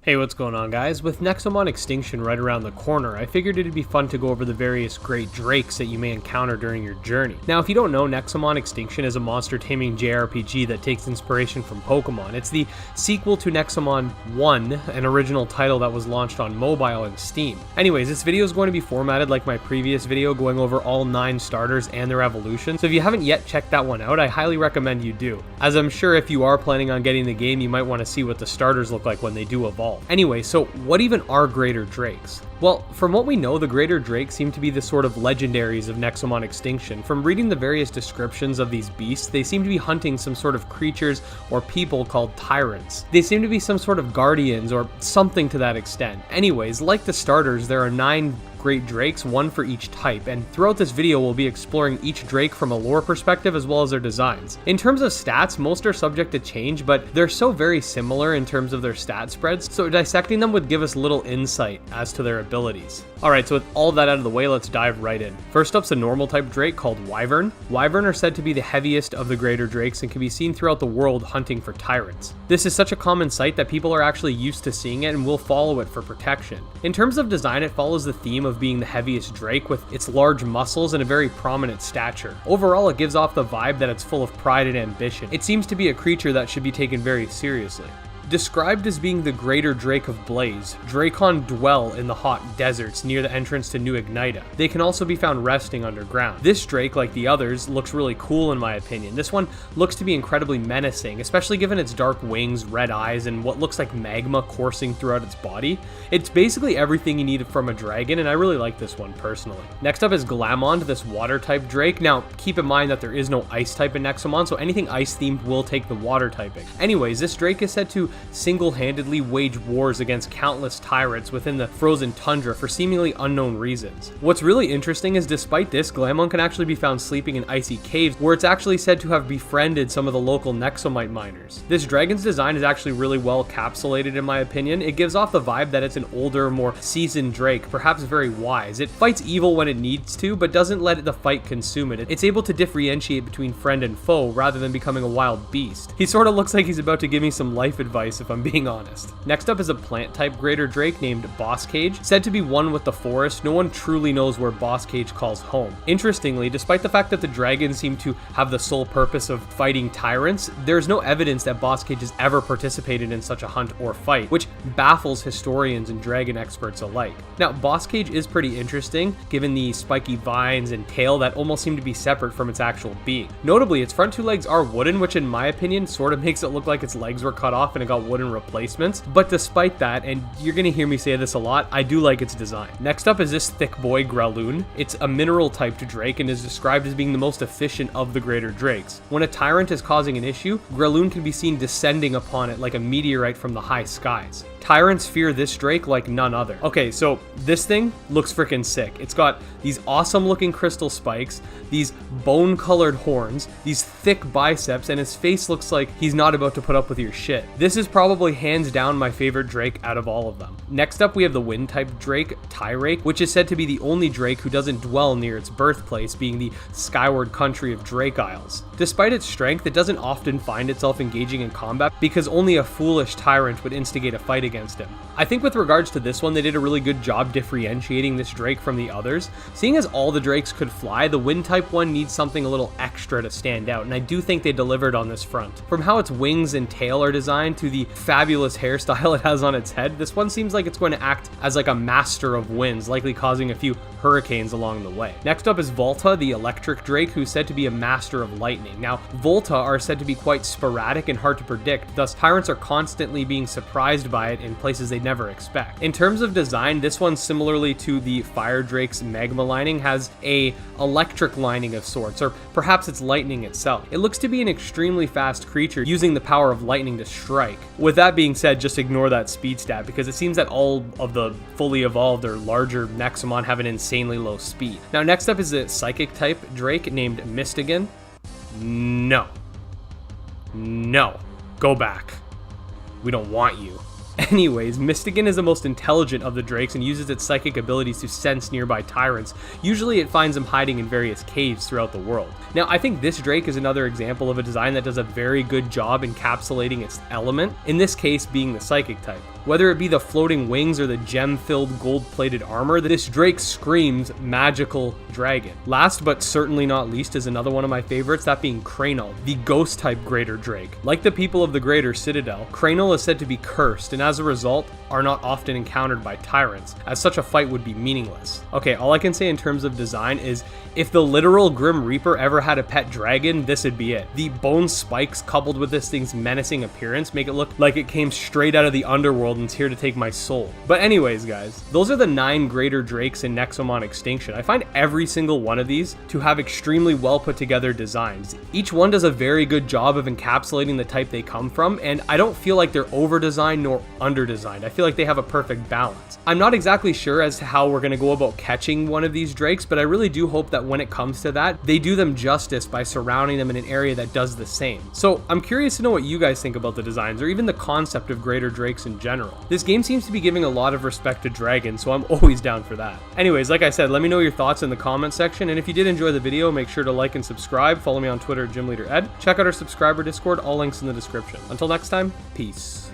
Hey, what's going on, guys? With Nexomon Extinction right around the corner, I figured it'd be fun to go over the various great drakes that you may encounter during your journey. Now, if you don't know, Nexomon Extinction is a monster taming JRPG that takes inspiration from Pokemon. It's the sequel to Nexomon 1, an original title that was launched on mobile and Steam. Anyways, this video is going to be formatted like my previous video, going over all 9 starters and their evolution, so if you haven't yet checked that one out, I highly recommend you do, as I'm sure if you are planning on getting the game, you might want to see what the starters look like when they do evolve. Anyway, so what even are greater drakes? Well, from what we know, the greater drakes seem to be the sort of legendaries of Nexomon Extinction. From reading the various descriptions of these beasts, they seem to be hunting some sort of creatures or people called Tyrants. They seem to be some sort of guardians or something to that extent. Anyways, like the starters, there are 9 great drakes, 1 for each type, and throughout this video we'll be exploring each drake from a lore perspective as well as their designs. In terms of stats, most are subject to change, but they're so very similar in terms of their stat spreads, so dissecting them would give us little insight as to their abilities. Alright, so with all that out of the way, let's dive right in. First up's a normal type drake called Wyvern. Wyvern are said to be the heaviest of the greater drakes and can be seen throughout the world hunting for Tyrants. This is such a common sight that people are actually used to seeing it and will follow it for protection. In terms of design, it follows the theme of being the heaviest drake with its large muscles and a very prominent stature. Overall, it gives off the vibe that it's full of pride and ambition. It seems to be a creature that should be taken very seriously. Described as being the greater drake of Blaze, Drakecon dwell in the hot deserts near the entrance to New Ignita. They can also be found resting underground. This drake, like the others, looks really cool in my opinion. This one looks to be incredibly menacing, especially given its dark wings, red eyes, and what looks like magma coursing throughout its body. It's basically everything you need from a dragon, and I really like this one personally. Next up is Glamon, this water type drake. Now, keep in mind that there is no ice type in Nexomon, so anything ice themed will take the water typing. Anyways, this drake is said to single-handedly wage wars against countless tyrants within the frozen tundra for seemingly unknown reasons. What's really interesting is despite this, Glamon can actually be found sleeping in icy caves where it's actually said to have befriended some of the local Nexomite miners. This dragon's design is actually really well capsulated in my opinion. It gives off the vibe that it's an older, more seasoned drake, perhaps very wise. It fights evil when it needs to, but doesn't let the fight consume it. It's able to differentiate between friend and foe rather than becoming a wild beast. He sort of looks like he's about to give me some life advice if I'm being honest. Next up is a plant type greater drake named Boss Cage. Said to be one with the forest, no one truly knows where Boss Cage calls home. Interestingly, despite the fact that the dragons seem to have the sole purpose of fighting tyrants, there's no evidence that Boss Cage has ever participated in such a hunt or fight, which baffles historians and dragon experts alike. Now, Boss Cage is pretty interesting, given the spiky vines and tail that almost seem to be separate from its actual being. Notably, its front 2 legs are wooden, which in my opinion sort of makes it look like its legs were cut off and it got wooden replacements, but despite that, and you're gonna hear me say this a lot, I do like its design. Next up is this thick boy Grelloon. It's a mineral typed drake and is described as being the most efficient of the greater drakes. When a tyrant is causing an issue, Grelloon can be seen descending upon it like a meteorite from the high skies. Tyrants fear this drake like none other. Okay, so this thing looks freaking sick. It's got these awesome looking crystal spikes, these bone colored horns, these thick biceps, and his face looks like he's not about to put up with your shit. This is probably hands down my favorite drake out of all of them. Next up we have the wind type drake, Tyrake, which is said to be the only drake who doesn't dwell near its birthplace, being the skyward country of Drake Isles. Despite its strength, it doesn't often find itself engaging in combat because only a foolish tyrant would instigate a fight against him. I think with regards to this one, they did a really good job differentiating this drake from the others. Seeing as all the drakes could fly, the wind type one needs something a little extra to stand out, and I do think they delivered on this front. From how its wings and tail are designed to the fabulous hairstyle it has on its head, this one seems like it's going to act as like a master of winds, likely causing a few hurricanes along the way. Next up is Volta, the electric drake, who's said to be a master of lightning. Now, Volta are said to be quite sporadic and hard to predict, thus tyrants are constantly being surprised by it in places they'd never expect. In terms of design, this one, similarly to the fire drake's magma lining, has a electric lining of sorts, or perhaps it's lightning itself. It looks to be an extremely fast creature using the power of lightning to strike. With that being said, just ignore that speed stat because it seems that all of the fully evolved or larger Nexomon have an insanely low speed. Now next up is a psychic type drake named Mistigan. No, go back. We don't want you. Anyways, Mistigan is the most intelligent of the drakes and uses its psychic abilities to sense nearby tyrants. Usually it finds them hiding in various caves throughout the world. Now, I think this drake is another example of a design that does a very good job encapsulating its element, in this case being the psychic type. Whether it be the floating wings or the gem-filled gold-plated armor, this Drake screams magical dragon. Last but certainly not least is another one of my favorites, that being Cranial, the ghost-type Greater Drake. Like the people of the Greater Citadel, Cranial is said to be cursed, and as a result, are not often encountered by Tyrants, as such a fight would be meaningless. Okay, all I can say in terms of design is, if the literal Grim Reaper ever had a pet dragon, this would be it. The bone spikes coupled with this thing's menacing appearance make it look like it came straight out of the underworld and is here to take my soul. But anyways, guys, those are the 9 Greater Drakes in Nexomon Extinction. I find every single one of these to have extremely well put together designs. Each one does a very good job of encapsulating the type they come from, and I don't feel like they're over-designed nor under-designed. I feel like they have a perfect balance. I'm not exactly sure as to how we're going to go about catching one of these drakes, but I really do hope that when it comes to that, they do them justice by surrounding them in an area that does the same. So I'm curious to know what you guys think about the designs, or even the concept of Greater Drakes in general. This game seems to be giving a lot of respect to dragons, so I'm always down for that. Anyways, like I said, let me know your thoughts in the comment section, and if you did enjoy the video, make sure to like and subscribe. Follow me on Twitter at GymLeaderEd. Check out our subscriber Discord, all links in the description. Until next time, peace.